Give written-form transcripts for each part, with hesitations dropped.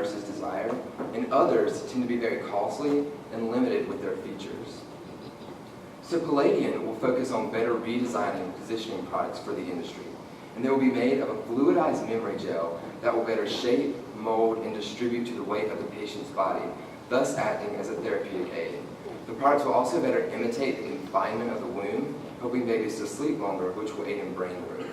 nurses desire, and others tend to be very costly and limited with their features. So Palladian will focus on better redesigning and positioning products for the industry, and they will be made of a fluidized memory gel that will better shape, mold, and distribute to the weight of the patient's body, thus acting as a therapeutic aid. The products will also better imitate the confinement of the womb, helping babies to sleep longer, which will aid in brain growth.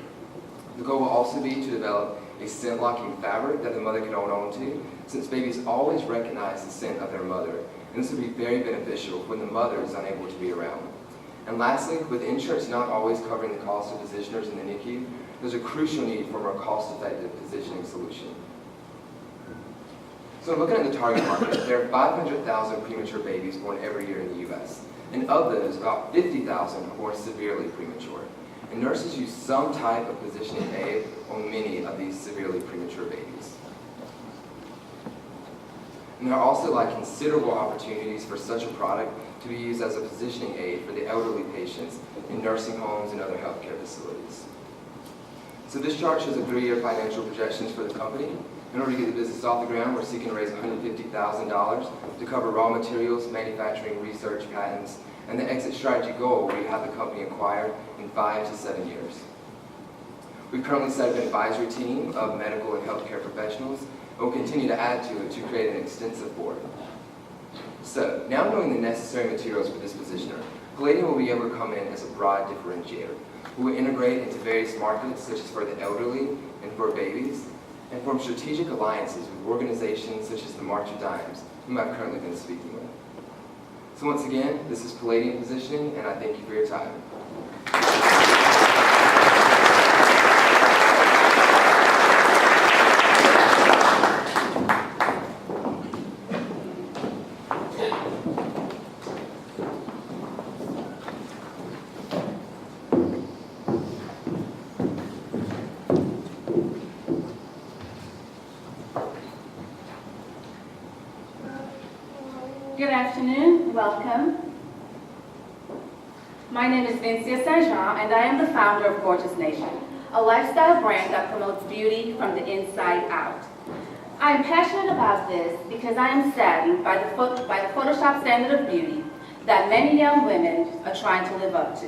The goal will also be to develop a scent-locking fabric that the mother can hold on to, since babies always recognize the scent of their mother, and this will be very beneficial when the mother is unable to be around. And lastly, with insurance not always covering the cost of positioners in the NICU, there's a crucial need for a more cost-effective positioning solution. So looking at the target market, there are 500,000 premature babies born every year in the U.S., and of those, about 50,000 are born severely premature. And nurses use some type of positioning aid on many of these severely premature babies. And there are also considerable opportunities for such a product to be used as a positioning aid for the elderly patients in nursing homes and other healthcare facilities. So this chart shows the 3-year financial projections for the company. In order to get the business off the ground, we're seeking to raise $150,000 to cover raw materials, manufacturing, research, patents, and the exit strategy goal where we have the company acquired in 5 to 7 years. We've currently set up an advisory team of medical and healthcare professionals, and we'll continue to add to it to create an extensive board. So, now knowing the necessary materials for this positioner, Palladian will be able to come in as a broad differentiator. We will integrate into various markets, such as for the elderly and for babies, and form strategic alliances with organizations such as the March of Dimes, whom I've currently been speaking with. So once again, this is Palladian Positioning, and I thank you for your time. Good afternoon, welcome. My name is Vincia Saint Jean, and I am the founder of Gorgeous Nation, a lifestyle brand that promotes beauty from the inside out. I am passionate about this because I am saddened by the Photoshop standard of beauty that many young women are trying to live up to.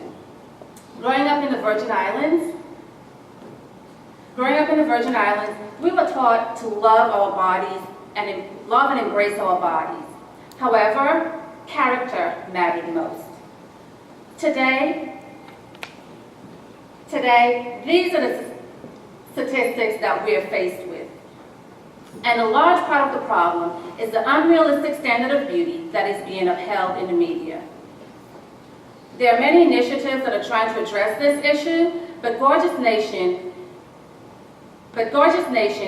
Growing up in the Virgin Islands, we were taught to love our bodies and love and embrace our bodies. However, character mattered most. Today, these are the statistics that we are faced with. And a large part of the problem is the unrealistic standard of beauty that is being upheld in the media. There are many initiatives that are trying to address this issue, but Gorgeous Nation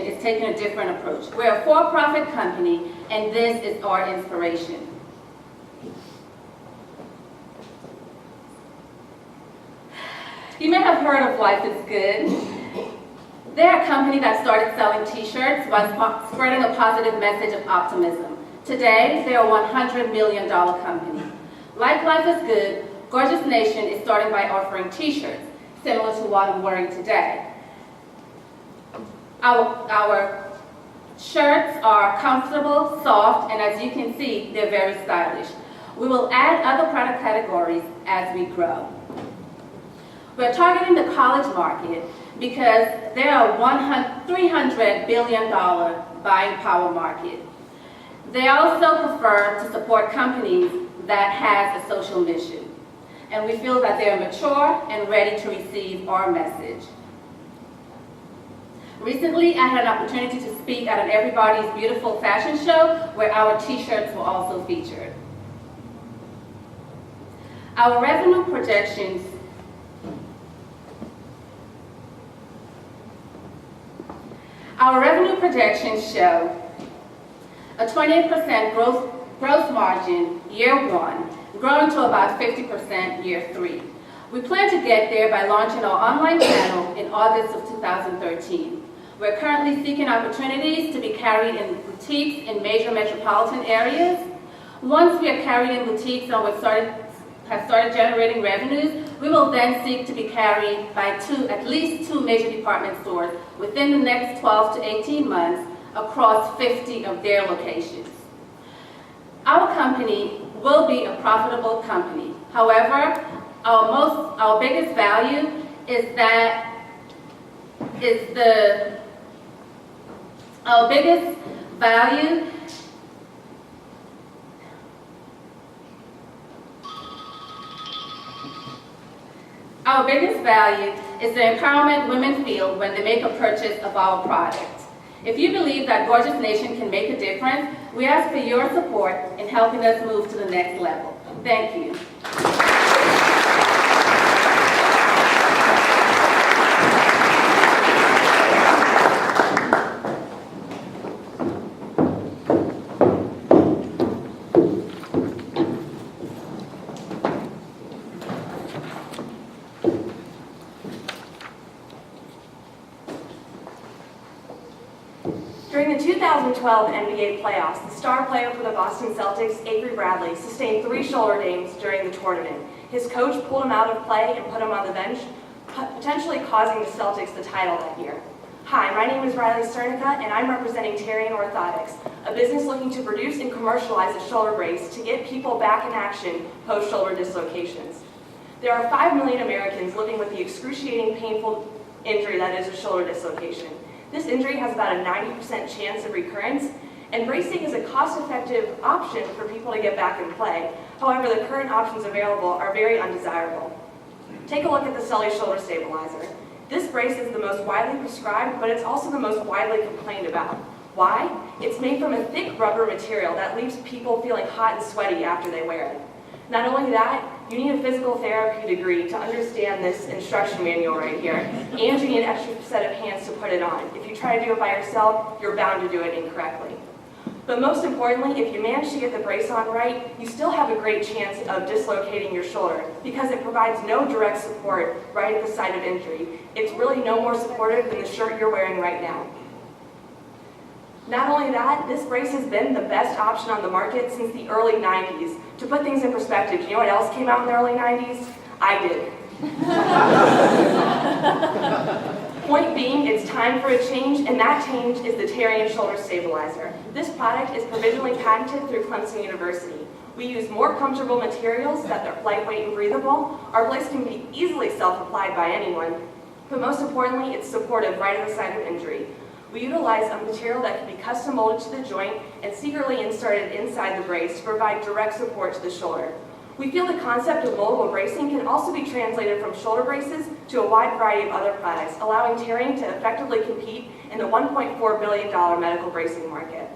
is taking a different approach. We're a for-profit company, and this is our inspiration. You may have heard of Life is Good. They're a company that started selling t-shirts while spreading a positive message of optimism. Today, they're a $100 million company. Like Life is Good, Gorgeous Nation is starting by offering t-shirts, similar to what I'm wearing today. Our shirts are comfortable, soft, and as you can see, they're very stylish. We will add other product categories as we grow. We're targeting the college market because they're a $300 billion buying power market. They also prefer to support companies that has a social mission. And we feel that they're mature and ready to receive our message. Recently, I had an opportunity to speak at an Everybody's Beautiful fashion show where our t-shirts were also featured. Our revenue projections show a 28% gross margin year 1, growing to about 50% year 3. We plan to get there by launching our online channel in August of 2013. We're currently seeking opportunities to be carried in boutiques in major metropolitan areas. Once we are carried in boutiques and have started generating revenues, we will then seek to be carried by at least two major department stores within the next 12 to 18 months across 50 of their locations. Our company will be a profitable company. However, our biggest value is our biggest value is the empowerment women feel when they make a purchase of our product. If you believe that Gorgeous Nation can make a difference, we ask for your support in helping us move to the next level. Thank you. During the 2012 NBA playoffs, the star player for the Boston Celtics, Avery Bradley, sustained 3 shoulder dings during the tournament. His coach pulled him out of play and put him on the bench, potentially causing the Celtics the title that year. Hi, my name is Riley Cernica, and I'm representing Tarian Orthotics, a business looking to produce and commercialize a shoulder brace to get people back in action post-shoulder dislocations. There are 5 million Americans living with the excruciating, painful injury that is a shoulder dislocation. This injury has about a 90% chance of recurrence, and bracing is a cost-effective option for people to get back in play. However, the current options available are very undesirable. Take a look at the Sully Shoulder Stabilizer. This brace is the most widely prescribed, but it's also the most widely complained about. Why? It's made from a thick rubber material that leaves people feeling hot and sweaty after they wear it. Not only that, you need a physical therapy degree to understand this instruction manual right here, and you need an extra set of hands to put it on. If you try to do it by yourself, you're bound to do it incorrectly. But most importantly, if you manage to get the brace on right, you still have a great chance of dislocating your shoulder because it provides no direct support right at the site of injury. It's really no more supportive than the shirt you're wearing right now. Not only that, this brace has been the best option on the market since the early 90s. To put things in perspective, do you know what else came out in the early 90s? I did. Point being, it's time for a change, and that change is the Tarian Shoulder Stabilizer. This product is provisionally patented through Clemson University. We use more comfortable materials that are lightweight and breathable. Our brace can be easily self-applied by anyone, but most importantly, it's supportive right at the site of injury. We utilize a material that can be custom molded to the joint and secretly inserted inside the brace to provide direct support to the shoulder. We feel the concept of moldable bracing can also be translated from shoulder braces to a wide variety of other products, allowing Tarian to effectively compete in the $1.4 billion medical bracing market.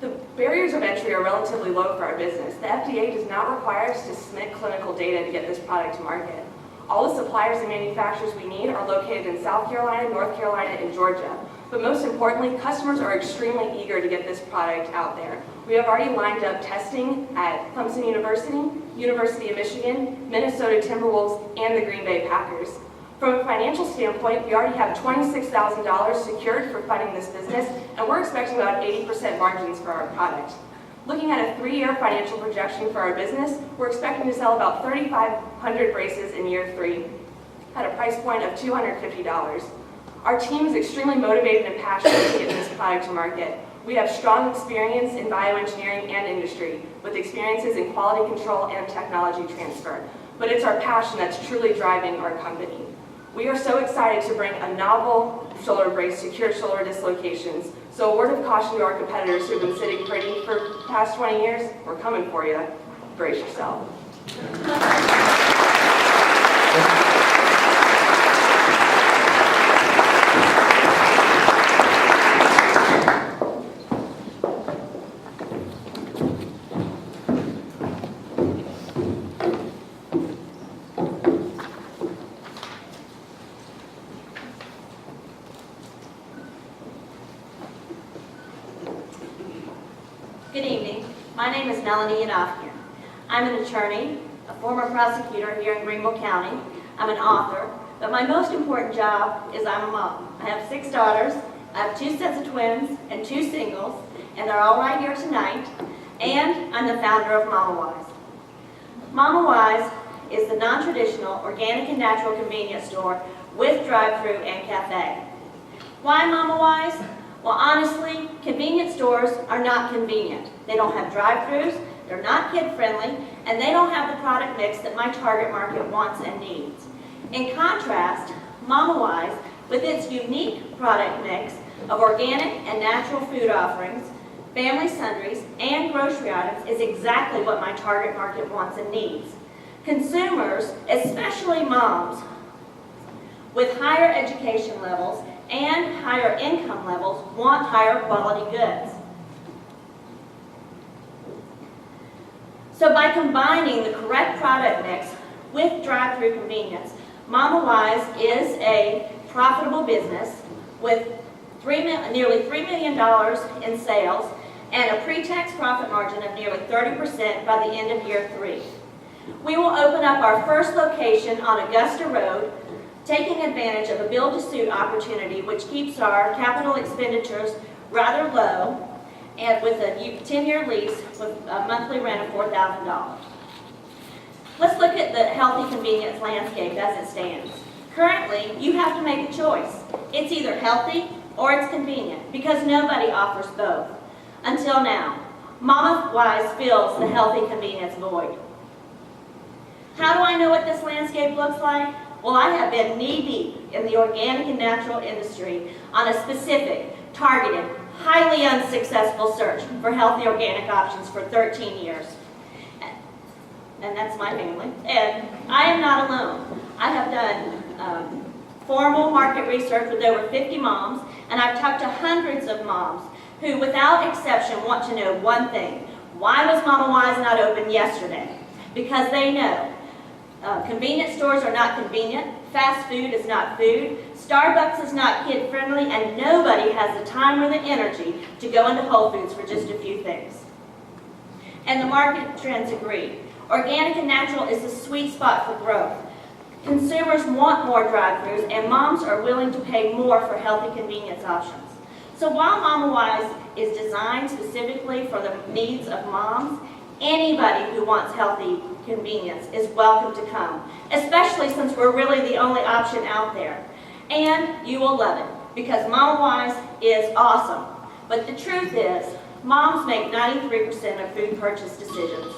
The barriers of entry are relatively low for our business. The FDA does not require us to submit clinical data to get this product to market. All the suppliers and manufacturers we need are located in South Carolina, North Carolina, and Georgia. But most importantly, customers are extremely eager to get this product out there. We have already lined up testing at Clemson University, University of Michigan, Minnesota Timberwolves, and the Green Bay Packers. From a financial standpoint, we already have $26,000 secured for funding this business, and we're expecting about 80% margins for our product. Looking at a 3-year financial projection for our business, we're expecting to sell about 3,500 braces in year 3 at a price point of $250. Our team is extremely motivated and passionate to get this product to market. We have strong experience in bioengineering and industry, with experiences in quality control and technology transfer. But it's our passion that's truly driving our company. We are so excited to bring a novel shoulder brace to cure shoulder dislocations. So a word of caution to our competitors who have been sitting pretty for the past 20 years, we're coming for you. Brace yourself. Good evening. My name is Melanie Yanofian. I'm an attorney, a former prosecutor here in Greenville County. I'm an author, but my most important job is I'm a mom. I have 6 daughters, I have 2 sets of twins and 2 singles, and they're all right here tonight, and I'm the founder of Mama Wise. Mama Wise is the non-traditional, organic and natural convenience store with drive-thru and cafe. Why Mama Wise? Well, honestly, convenience stores are not convenient. They don't have drive-thrus, they're not kid-friendly, and they don't have the product mix that my target market wants and needs. In contrast, Mama Wise, with its unique product mix of organic and natural food offerings, family sundries, and grocery items, is exactly what my target market wants and needs. Consumers, especially moms, with higher education levels and higher income levels, want higher quality goods. So by combining the correct product mix with drive-through convenience, Mama Wise is a profitable business with nearly $3 million in sales and a pre-tax profit margin of nearly 30% by the end of year 3. We will open up our first location on Augusta Road, taking advantage of a build-to-suit opportunity which keeps our capital expenditures rather low, and with a 10-year lease with a monthly rent of $4,000. Let's look at the healthy convenience landscape as it stands. Currently, you have to make a choice. It's either healthy or it's convenient, because nobody offers both. Until now, Mama Wise fills the healthy convenience void. How do I know what this landscape looks like? Well, I have been knee-deep in the organic and natural industry on a specific, targeted, highly unsuccessful search for healthy organic options for 13 years. And that's my family. And I am not alone. I have done formal market research with over 50 moms, and I've talked to hundreds of moms who, without exception, want to know one thing. Why was Mama Wise not open yesterday? Because they know convenience stores are not convenient, fast food is not food, Starbucks is not kid-friendly, and nobody has the time or the energy to go into Whole Foods for just a few things. And the market trends agree. Organic and natural is the sweet spot for growth. Consumers want more drive-thrus, and moms are willing to pay more for healthy convenience options. So while Mama Wise is designed specifically for the needs of moms, anybody who wants healthy convenience is welcome to come, especially since we're really the only option out there. And you will love it, because Mama Wise is awesome. But the truth is, moms make 93% of food purchase decisions.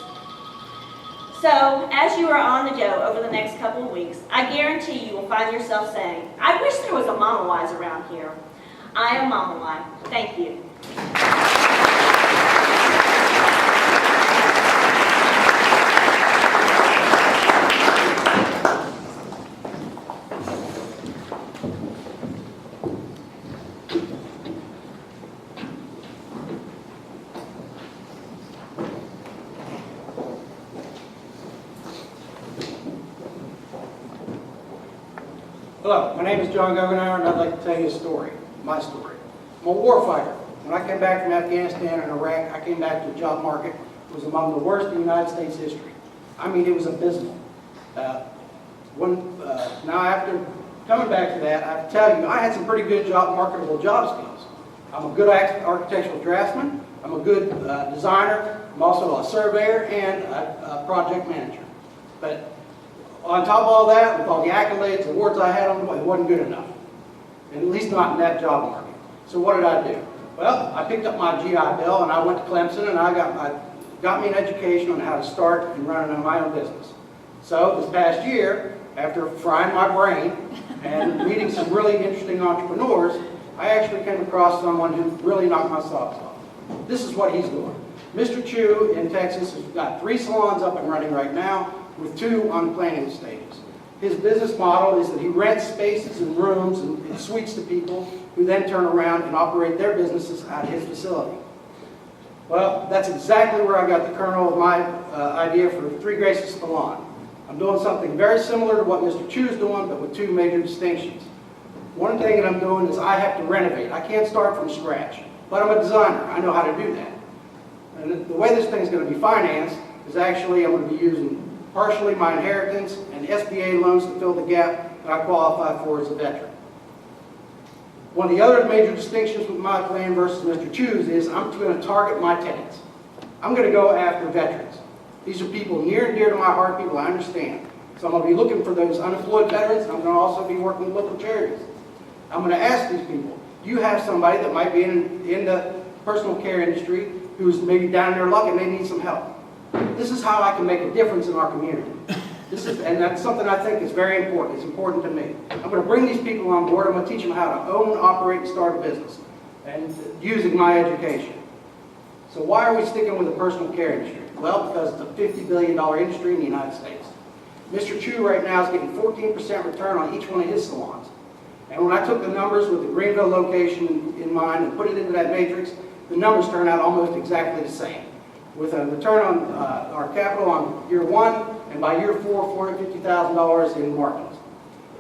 So, as you are on the go over the next couple of weeks, I guarantee you will find yourself saying, I wish there was a Mama Wise around here. I am Mama Wise. Thank you. Hello, my name is John Guggenheimer, and I'd like to tell you a story, my story. I'm a war fighter. When I came back from Afghanistan and Iraq, I came back to a job market that was among the worst in United States history. I mean, it was abysmal. Now, after coming back to that, I have to tell you, I had some pretty good marketable job skills. I'm a good architectural draftsman. I'm a good designer. I'm also a surveyor and a project manager. But on top of all that, with all the accolades, awards I had on the way, it wasn't good enough. And at least not in that job market. So what did I do? Well, I picked up my GI Bill and I went to Clemson, and I got me an education on how to start and run my own business. So this past year, after frying my brain and meeting some really interesting entrepreneurs, I actually came across someone who really knocked my socks off. This is what he's doing. Mr. Chu in Texas has got 3 salons up and running right now, with 2 on the planning stages. His business model is that he rents spaces and rooms and suites to people who then turn around and operate their businesses at his facility. Well, that's exactly where I got the kernel of my idea for Three Graces Salon. I'm doing something very similar to what Mr. Chu's doing, but with 2 major distinctions. One thing that I'm doing is I have to renovate. I can't start from scratch, but I'm a designer. I know how to do that. And the way this thing is going to be financed is actually I'm going to be using partially my inheritance and SBA loans to fill the gap that I qualify for as a veteran. One of the other major distinctions with my plan versus Mr. Chu's is I'm going to target my tenants. I'm going to go after veterans. These are people near and dear to my heart, people I understand. So I'm going to be looking for those unemployed veterans, and I'm going to also be working with local charities. I'm going to ask these people, You have somebody that might be in the personal care industry who's maybe down in their luck and they need some help. This is how I can make a difference in our community. And that's something I think is very important. It's important to me. I'm going to bring these people on board. I'm going to teach them how to own, operate, and start a business, and using my education. So why are we sticking with the personal care industry? Well, because it's a $50 billion industry in the United States. Mr. Chu right now is getting 14% return on each one of his salons. And when I took the numbers with the Greenville location in mind and put it into that matrix, the numbers turn out almost exactly the same. With a return on our capital on year 1, and by year 4, $450,000 in margins.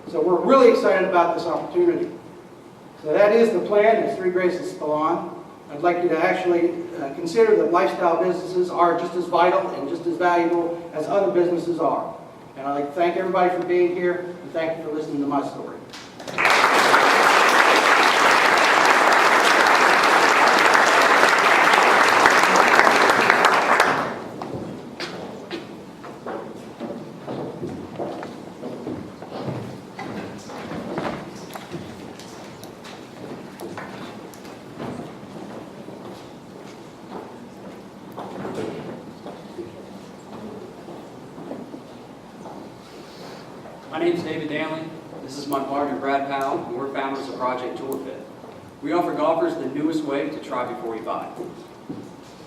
So we're really excited about this opportunity. So that is the plan. It's Three Graces Salon. I'd like you to actually consider that lifestyle businesses are just as vital and just as valuable as other businesses are. And I'd like to thank everybody for being here, and thank you for listening to my story. My name is David Danley. This is my partner Brad Powell, and we're founders of Project TourFit. We offer golfers the newest way to try before you buy.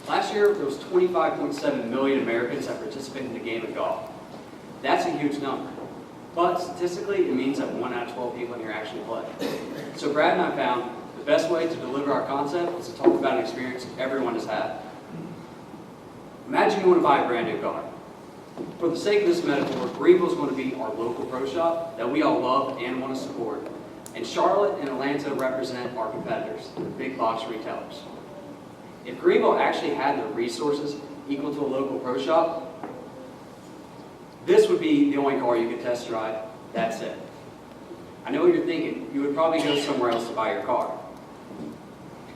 Last year, there was 25.7 million Americans that participated in the game of golf. That's a huge number. But statistically, it means that 1 out of 12 people in here actually play. So Brad and I found the best way to deliver our concept is to talk about an experience everyone has had. Imagine you want to buy a brand new car. For the sake of this metaphor, Greenville is going to be our local pro shop that we all love and want to support. And Charlotte and Atlanta represent our competitors, the big box retailers. If Greenville actually had the resources equal to a local pro shop, this would be the only car you could test drive. That's it. I know what you're thinking. You would probably go somewhere else to buy your car.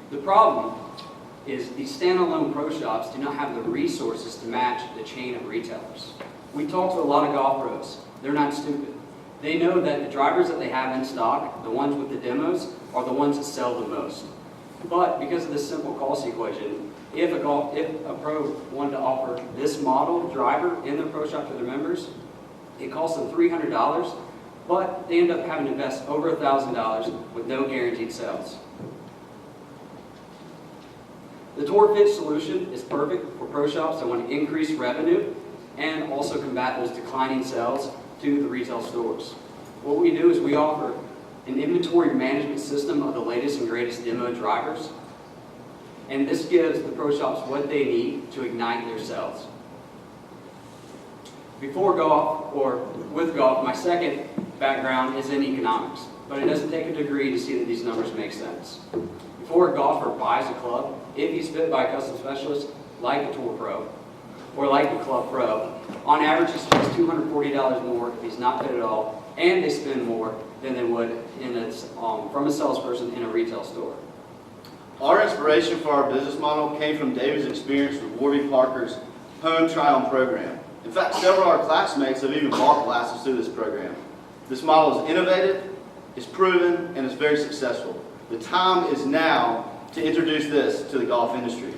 The problem is these standalone pro shops do not have the resources to match the chain of retailers. We talk to a lot of golf pros. They're not stupid. They know that the drivers that they have in stock, the ones with the demos, are the ones that sell the most. But because of this simple cost equation, if a pro wanted to offer this model driver in their pro shop to their members, it costs them $300, but they end up having to invest over $1,000 with no guaranteed sales. The TourFit solution is perfect for pro shops that want to increase revenue and also combat those declining sales to the retail stores. What we do is we offer an inventory management system of the latest and greatest demo drivers, and this gives the pro shops what they need to ignite their sales. Before golf, or with golf, my second background is in economics, but it doesn't take a degree to see that these numbers make sense. Before a golfer buys a club, if he's fit by a custom specialist like a Tour Pro or like a Club Pro, on average he spends $240 more if he's not fit at all, and they spend more than they would from a salesperson in a retail store. Our inspiration for our business model came from David's experience with Warby Parker's Home Try-On program. In fact, several of our classmates have even bought glasses through this program. This model is innovative, it's proven, and it's very successful. The time is now to introduce this to the golf industry.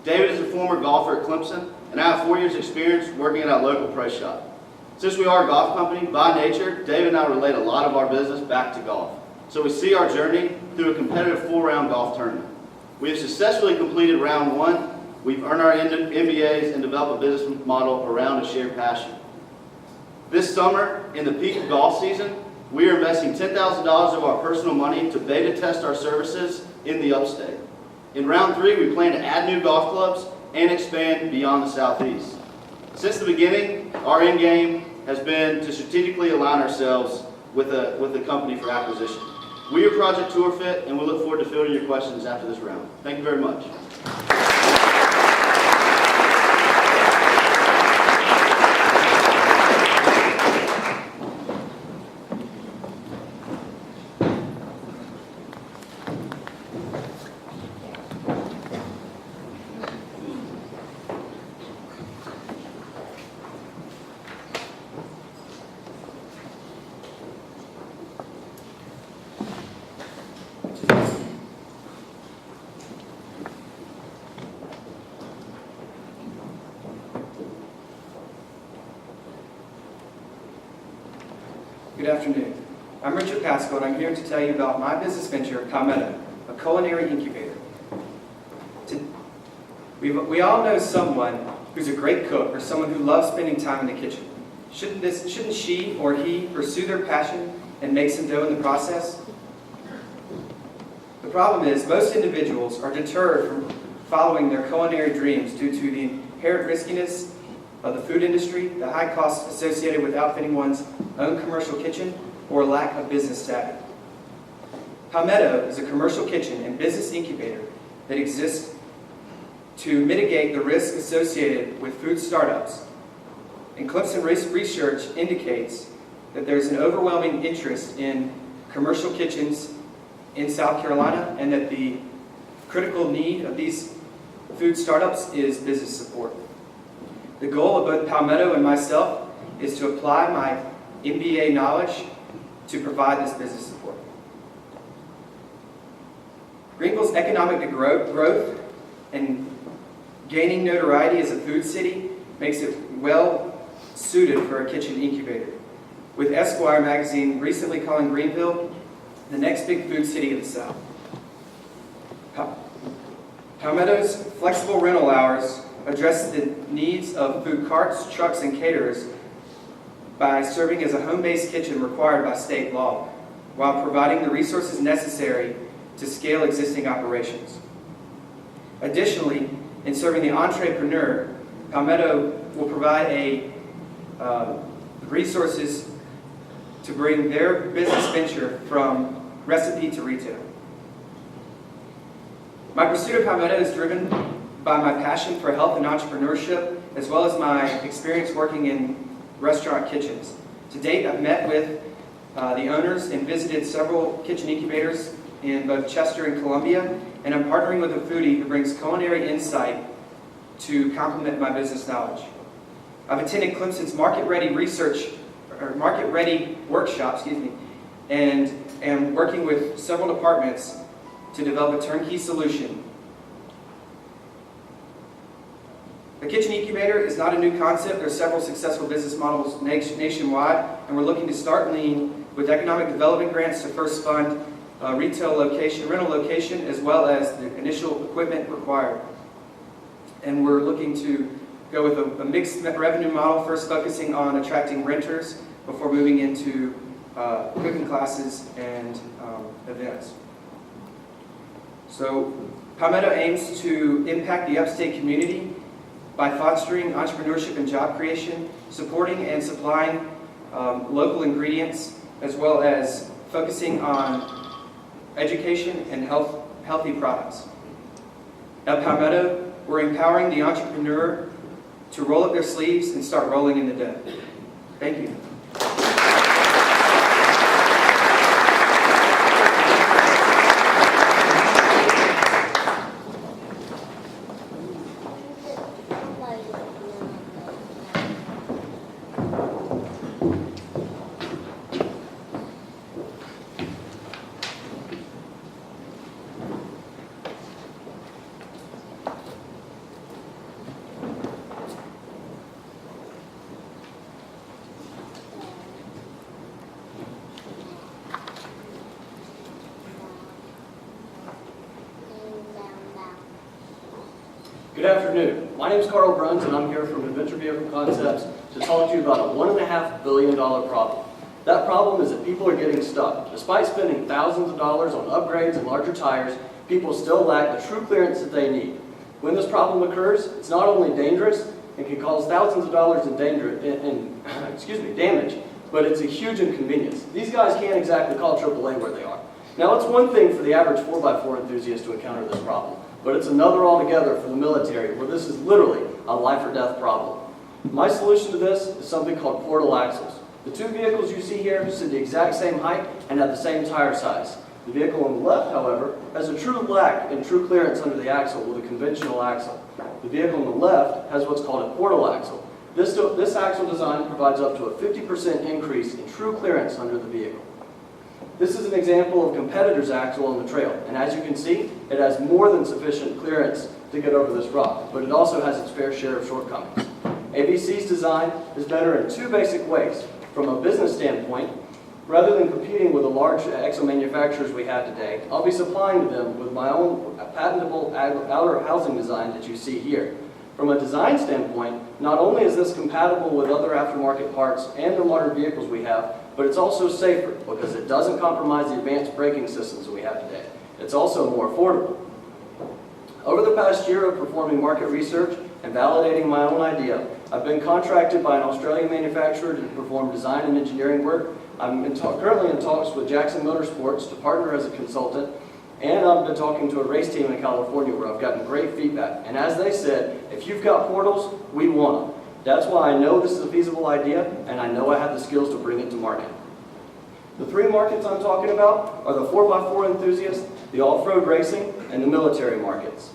David is a former golfer at Clemson, and I have 4 years experience working at our local pro shop. Since we are a golf company, by nature, David and I relate a lot of our business back to golf. So we see our journey through a competitive 4-round golf tournament. We have successfully completed round 1. We've earned our MBAs and developed a business model around a shared passion. This summer, in the peak of golf season, we are investing $10,000 of our personal money to beta test our services in the upstate. In round 3, we plan to add new golf clubs and expand beyond the southeast. Since the beginning, our end game has been to strategically align ourselves with a company for acquisition. We are Project TourFit, and we look forward to fielding your questions after this round. Thank you very much. Good afternoon. I'm Richard Pascal, and I'm here to tell you about my business venture, Palmetto, a culinary incubator. We all know someone who's a great cook or someone who loves spending time in the kitchen. Shouldn't she or he pursue their passion and make some dough in the process? The problem is most individuals are deterred from following their culinary dreams due to the inherent riskiness of the food industry, the high costs associated with outfitting one's own commercial kitchen, or lack of business savvy. Palmetto is a commercial kitchen and business incubator that exists to mitigate the risk associated with food startups. And Clemson research indicates that there's an overwhelming interest in commercial kitchens in South Carolina, and that the critical need of these food startups is business support. The goal of both Palmetto and myself is to apply my MBA knowledge to provide this business support. Greenville's economic growth and gaining notoriety as a food city makes it well suited for a kitchen incubator, with Esquire magazine recently calling Greenville the next big food city of the South. Palmetto's flexible rental hours address the needs of food carts, trucks, and caterers by serving as a home-based kitchen required by state law, while providing the resources necessary to scale existing operations. Additionally, in serving the entrepreneur, Palmetto will provide resources to bring their business venture from recipe to retail. My pursuit of Palmetto is driven by my passion for health and entrepreneurship, as well as my experience working in restaurant kitchens. To date, I've met with the owners and visited several kitchen incubators in both Chester and Columbia, and I'm partnering with a foodie who brings culinary insight to complement my business knowledge. I've attended Clemson's Market Ready workshop, and am working with several departments to develop a turnkey solution. The kitchen incubator is not a new concept. There are several successful business models nationwide, and we're looking to start lean with economic development grants to first fund rental location, as well as the initial equipment required. And we're looking to go with a mixed revenue model, first focusing on attracting renters before moving into cooking classes and events. So Palmetto aims to impact the upstate community by fostering entrepreneurship and job creation, supporting and supplying local ingredients, as well as focusing on education and healthy products. At Palmetto, we're empowering the entrepreneur to roll up their sleeves and start rolling in the dough. Thank you. Good afternoon. My name is Carl Bruns, and I'm here from Adventure Vehicle Concepts to talk to you about a $1.5 billion problem. That problem is that people are getting stuck. Despite spending thousands of dollars on upgrades and larger tires, people still lack the true clearance that they need. When this problem occurs, it's not only dangerous and can cause thousands of dollars in damage, but it's a huge inconvenience. These guys can't exactly call AAA where they are. Now, it's one thing for the average 4x4 enthusiast to encounter this problem, but it's another altogether for the military, where this is literally a life or death problem. My solution to this is something called portal axles. The two vehicles you see here sit the exact same height and have the same tire size. The vehicle on the left, however, has a true lack in true clearance under the axle with a conventional axle. The vehicle on the left has what's called a portal axle. This axle design provides up to a 50% increase in true clearance under the vehicle. This is an example of a competitor's axle on the trail, and as you can see, it has more than sufficient clearance to get over this rock, but it also has its fair share of shortcomings. ABC's design is better in two basic ways. From a business standpoint, Rather than competing with the large exo manufacturers we have today, I'll be supplying to them with my own patentable outer housing design that you see here. From a design standpoint, not only is this compatible with other aftermarket parts and the modern vehicles we have, but it's also safer because it doesn't compromise the advanced braking systems we have today. It's also more affordable. Over the past year of performing market research and validating my own idea, I've been contracted by an Australian manufacturer to perform design and engineering work. I'm currently in talks with Jackson Motorsports to partner as a consultant, and I've been talking to a race team in California where I've gotten great feedback. And as they said, if you've got portals, we want them. That's why I know this is a feasible idea, and I know I have the skills to bring it to market. The three markets I'm talking about are the 4x4 enthusiasts, the off-road racing, and the military markets.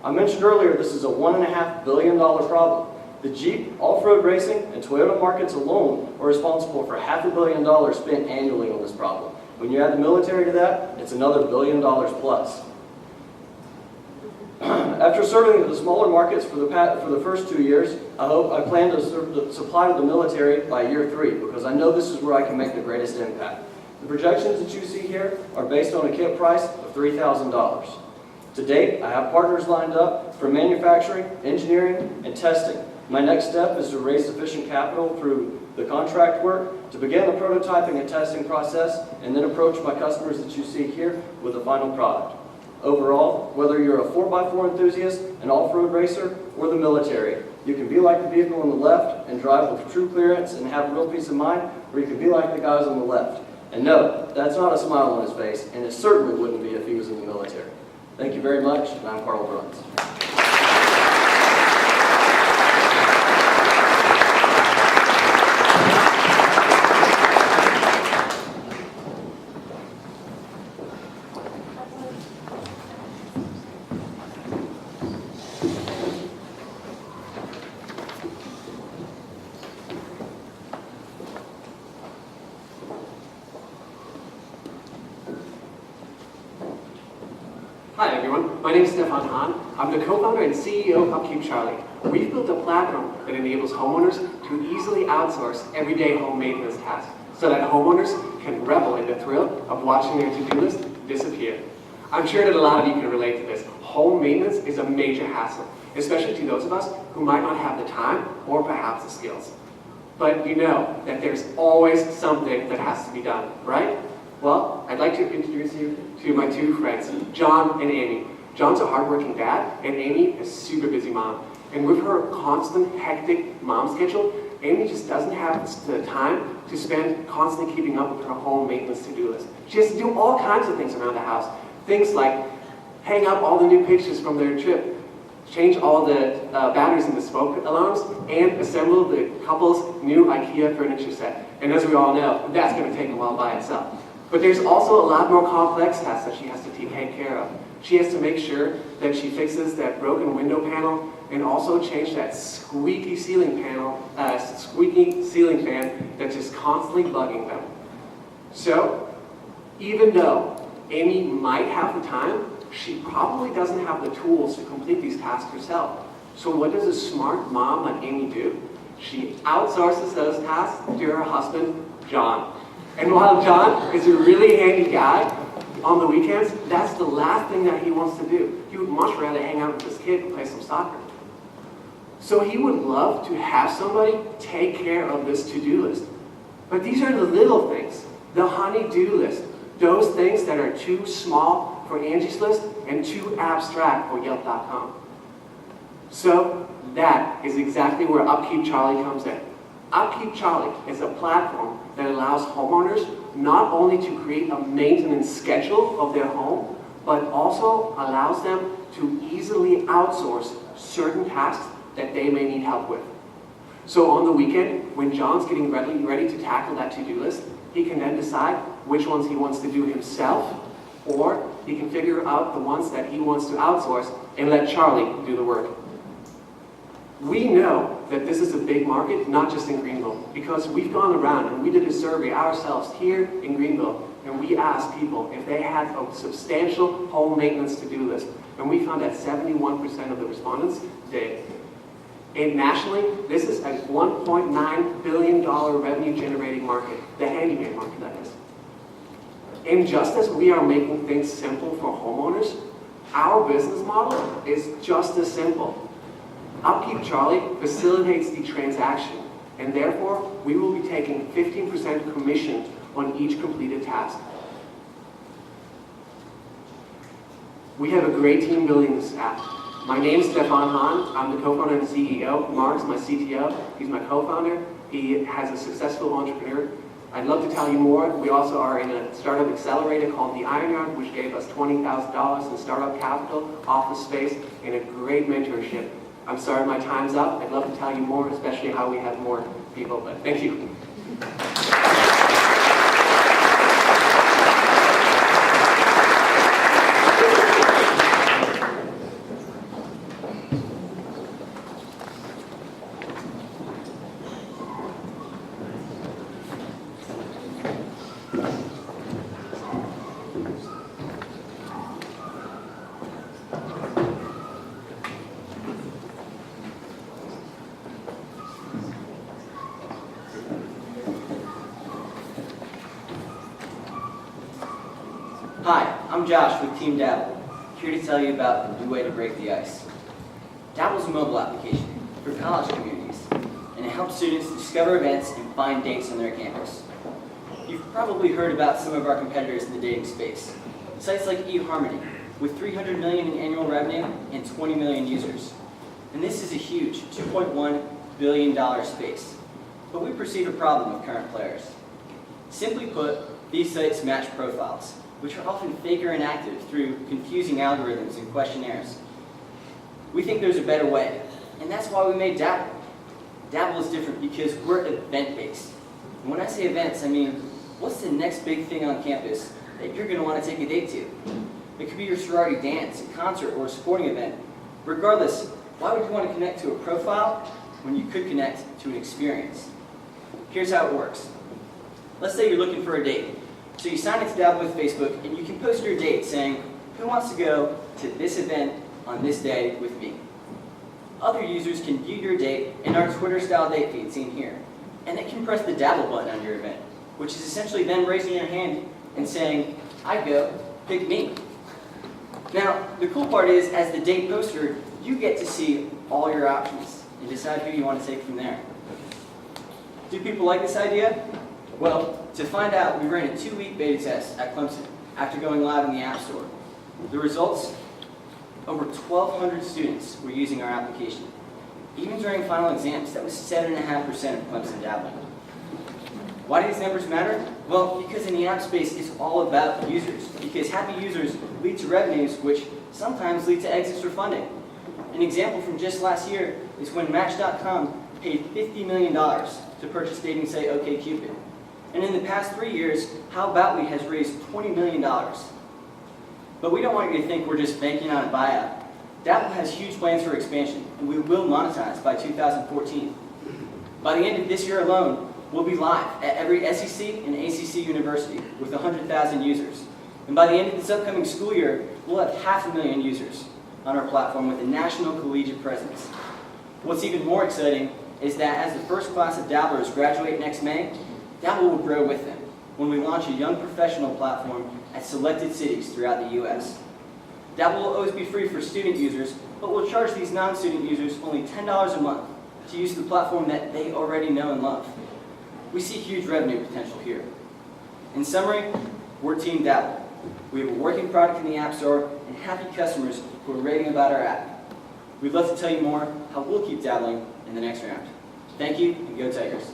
I mentioned earlier this is a $1.5 billion problem. The Jeep, off-road racing, and Toyota markets alone are responsible for $500 million spent annually on this problem. When you add the military to that, it's another $1 billion plus. After serving the smaller markets for the first 2 years, I plan to supply to the military by year 3 because I know this is where I can make the greatest impact. The projections that you see here are based on a kit price of $3,000. To date, I have partners lined up for manufacturing, engineering, and testing. My next step is to raise sufficient capital through the contract work to begin the prototyping and testing process, and then approach my customers that you see here with the final product. Overall, whether you're a 4x4 enthusiast, an off-road racer, or the military, you can be like the vehicle on the left and drive with true clearance and have real peace of mind, or you can be like the guys on the left. And no, that's not a smile on his face, and it certainly wouldn't be if he was in the military. Thank you very much, and I'm Carl Bruns. Hi everyone, my name is Stefan Hahn. I'm the co-founder and CEO of Upkeep Charlie. We've built a platform that enables homeowners to easily outsource everyday home maintenance tasks so that homeowners can revel in the thrill of watching their to-do list disappear. I'm sure that a lot of you can relate to this. Home maintenance is a major hassle, especially to those of us who might not have the time or perhaps the skills. But you know that there's always something that has to be done, right? Well, I'd like to introduce you to my two friends, John and Amy. John's a hardworking dad, and Amy is a super busy mom. And with her constant, hectic mom schedule, Amy just doesn't have the time to spend constantly keeping up with her home maintenance to-do list. She has to do all kinds of things around the house. Things like hang up all the new pictures from their trip, change all the batteries in the smoke alarms, and assemble the couple's new IKEA furniture set. And as we all know, that's going to take a while by itself. But there's also a lot more complex tasks that she has to take care of. She has to make sure that she fixes that broken window panel and also change that squeaky ceiling fan that's just constantly bugging them. So, even though Amy might have the time, she probably doesn't have the tools to complete these tasks herself. So what does a smart mom like Amy do? She outsources those tasks to her husband, John. And while John is a really handy guy on the weekends, that's the last thing that he wants to do. He would much rather hang out with his kid and play some soccer. So he would love to have somebody take care of this to-do list. But these are the little things, the honey-do list, those things that are too small for Angie's List and too abstract for Yelp.com. So that is exactly where Upkeep Charlie comes in. Upkeep Charlie is a platform that allows homeowners not only to create a maintenance schedule of their home, but also allows them to easily outsource certain tasks that they may need help with. So on the weekend, when John's getting ready to tackle that to-do list, he can then decide which ones he wants to do himself, or he can figure out the ones that he wants to outsource and let Charlie do the work. We know that this is a big market, not just in Greenville, because we've gone around and we did a survey ourselves here in Greenville, and we asked people if they had a substantial home maintenance to-do list, and we found that 71% of the respondents did. And nationally, this is a $1.9 billion revenue generating market, the handyman market that is. And just as we are making things simple for homeowners, our business model is just as simple. Upkeep Charlie facilitates the transaction, and therefore we will be taking 15% commission on each completed task. We have a great team building this app. My name is Stefan Hahn. I'm the co-founder and CEO. Mark's my CTO. He's my co-founder. He has a successful entrepreneur. I'd love to tell you more. We also are in a startup accelerator called the Iron Yard, which gave us $20,000 in startup capital, office space, and a great mentorship. I'm sorry my time's up. I'd love to tell you more, especially how we have more people, but thank you. Hi, I'm Josh with Team Dabble, here to tell you about the new way to break the ice. Dabble's a mobile application for college communities, and it helps students discover events and find dates on their campus. You've probably heard about some of our competitors in the dating space. Sites like eHarmony, with $300 million in annual revenue and 20 million users. And this is a huge $2.1 billion space. But we perceive a problem with current players. Simply put, these sites match profiles, which are often fake or inactive through confusing algorithms and questionnaires. We think there's a better way, and that's why we made Dabble. Dabble is different because we're event-based. And when I say events, I mean, what's the next big thing on campus that you're gonna wanna take a date to? It could be your sorority dance, a concert, or a sporting event. Regardless, why would you wanna connect to a profile when you could connect to an experience? Here's how it works. Let's say you're looking for a date. So you sign into Dabble with Facebook, and you can post your date saying, who wants to go to this event on this day with me? Other users can view your date in our Twitter-style date feed seen here, and they can press the Dabble button on your event, which is essentially them raising their hand and saying, I go, pick me. Now, the cool part is, as the date poster, you get to see all your options and decide who you want to take from there. Do people like this idea? Well, to find out, we ran a 2-week beta test at Clemson after going live in the App Store. The results? Over 1,200 students were using our application. Even during final exams, that was 7.5% of Clemson dabbling. Why do these numbers matter? Well, because in the app space, it's all about users. Because happy users lead to revenues, which sometimes lead to exits or funding. An example from just last year is when Match.com paid $50 million to purchase dating site OkCupid. And in the past 3 years, How About Me has raised $20 million. But we don't want you to think we're just banking on a buyout. Dabble has huge plans for expansion, and we will monetize by 2014. By the end of this year alone, we'll be live at every SEC and ACC university with 100,000 users. And by the end of this upcoming school year, we'll have 500,000 users on our platform with a national collegiate presence. What's even more exciting is that as the first class of Dabblers graduate next May, Dabble will grow with them when we launch a young professional platform at selected cities throughout the U.S. Dabble will always be free for student users, but we'll charge these non-student users only $10 a month to use the platform that they already know and love. We see huge revenue potential here. In summary, we're Team Dabble. We have a working product in the App Store and happy customers who are raving about our app. We'd love to tell you more how we'll keep dabbling in the next round. Thank you, and go Tigers.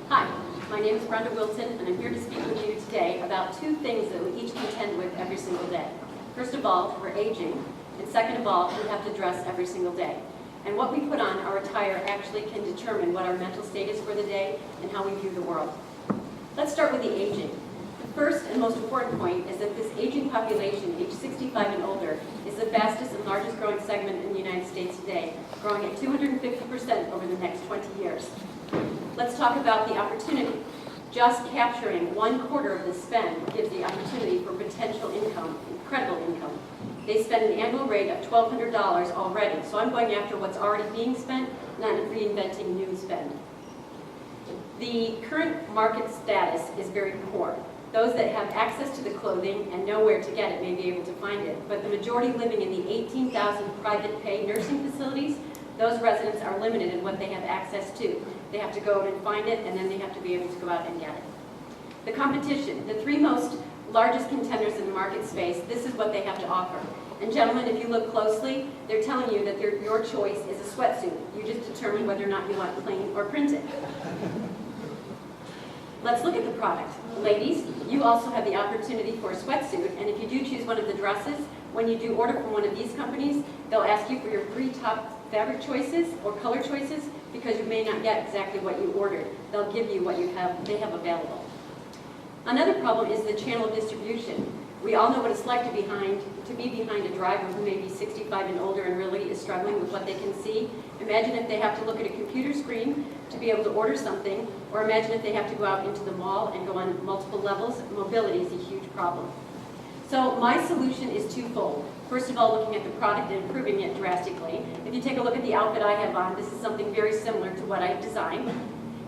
Hi, my name is Brenda Wilson, and I'm here to speak with you today about two things that we each contend with every single day. First of all, we're aging, and second of all, we have to dress every single day. And what we put on our attire actually can determine what our mental state is for the day and how we view the world. Let's start with the aging. The First and most important point is that this aging population, age 65 and older, is the fastest and largest growing segment in the United States today, growing at 250% over the next 20 years. Let's talk about the opportunity. Just capturing 1/4 of the spend gives the opportunity for potential income, incredible income. They spend an annual rate of $1,200 already, so I'm going after what's already being spent, not reinventing new spend. The current market status is very poor. Those that have access to the clothing and know where to get it may be able to find it, but the majority living in the 18,000 private pay nursing facilities, those residents are limited in what they have access to. They have to go out and find it, and then they have to be able to go out and get it. The competition, the three most largest contenders in the market space, this is what they have to offer. And gentlemen, if you look closely, they're telling you that your choice is a sweatsuit. You just determine whether or not you want plain or printed. Let's look at the product. Ladies, you also have the opportunity for a sweatsuit, and if you do choose one of the dresses, when you do order from one of these companies, they'll ask you for your 3 top fabric choices or color choices because you may not get exactly what you ordered. They'll give you what they have available. Another problem is the channel of distribution. We all know what it's like to be behind a driver who may be 65 and older and really is struggling with what they can see. Imagine if they have to look at a computer screen to be able to order something, or imagine if they have to go out into the mall and go on multiple levels. Mobility is a huge problem. So my solution is twofold. First of all, looking at the product and improving it drastically. If you take a look at the outfit I have on, this is something very similar to what I've designed.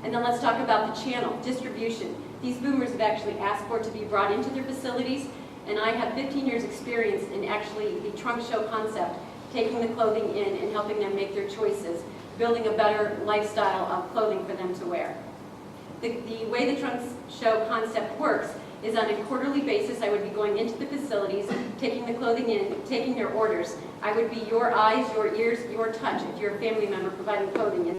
And then let's talk about the channel, distribution. These boomers have actually asked for it to be brought into their facilities, and I have 15 years experience in actually the trunk show concept, taking the clothing in and helping them make their choices, building a better lifestyle of clothing for them to wear. The way the trunk show concept works is on a quarterly basis. I would be going into the facilities, taking the clothing in, taking their orders. I would be your eyes, your ears, your touch if you're a family member providing clothing in.